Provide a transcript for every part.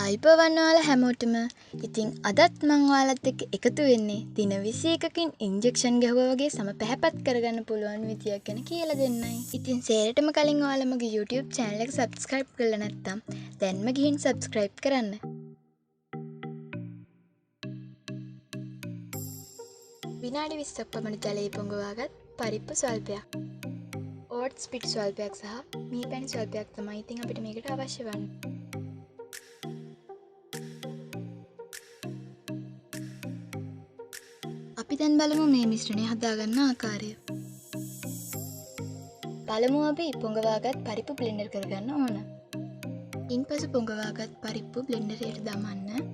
අයිපවන්න ඔයාලා හැමෝටම. ඉතින් අදත් මං ඔයාලත් එක්ක එකතු වෙන්නේ දින 21කින් ඉන්ජෙක්ෂන් ගැහුවා වගේ සම පැහැපත් කරගන්න පුළුවන් විදියක් ගැන කියලා දෙන්නයි. ඉතින් සේරටම කලින් ඔයාලා මගේ YouTube channel එක subscribe කරලා නැත්නම් දැන්ම ගිහින් subscribe කරන්න. විනාඩි 20ක් පමණ ජලයේ පොඟවාගත් පරිප්පු ස්වල්පයක්. ඕට්ස් පිටි ස්වල්පයක් සහ මී පැණි ස්වල්පයක් තමයි ඉතින් අපිට මේකට අවශ්‍ය වන්නේ. අපි දැන් බලමු මේ මිශ්‍රණය හදාගන්න ආකාරය. පළමුව අපි පොඟවාගත් පරිප්පු බ්ලෙන්ඩර් කරගන්න ඕන. ඉන්පසු පොඟවාගත් පරිප්පු බ්ලෙන්ඩරයට දමන්න.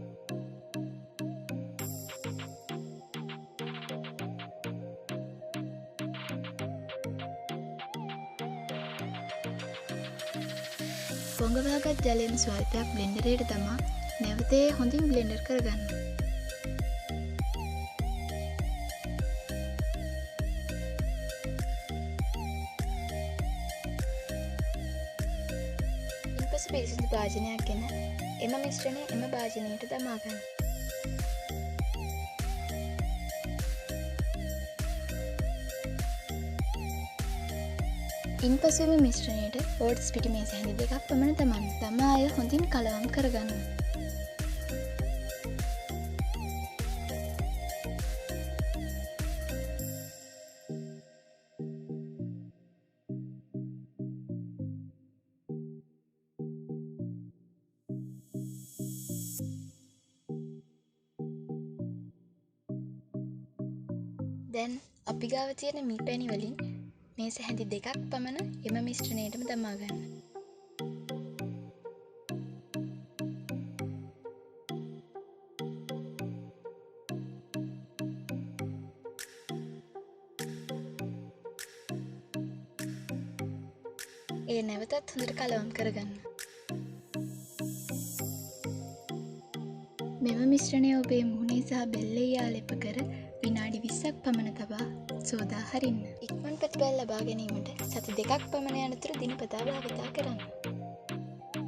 පොඟවාගත් ජලයෙන් ස්වල්පයක් බ්ලෙන්ඩරයට දමා නැවත හොඳින් බ්ලෙන්ඩර් කරගන්න. ඉන්පසු පිරිසිදු භාජනයක් ගෙන එම මිශ්‍රණය එම භාජනයට දමා ගන්න. ඉන්පසු එම මිශ්‍රණයට ඕට්ස් පිටි මේස හැඳි දෙකක් පමණ දමන්න. දමා එය හොඳින් කලවම් කරගන්න. දැන් අපි ගාව තියෙන මී පැණි වලින් මේස හැඳි දෙකක් පමණ එම මිශ්‍රණයටම දමා ගන්න. එය නැවතත් හොඳට කලවම් කරගන්න. මෙම මිශ්‍රණය ඔබේ මුහුණේ සහ බෙල්ලේ යාලෙප කර විනාඩි 20ක් පමණ තබා සෝදා හරින්න. ඉක්මන් ප්‍රතිඵල ලබා ගැනීමට සති 2ක් පමණ යනතුරු දිනපතා භාවිතා කරන්න.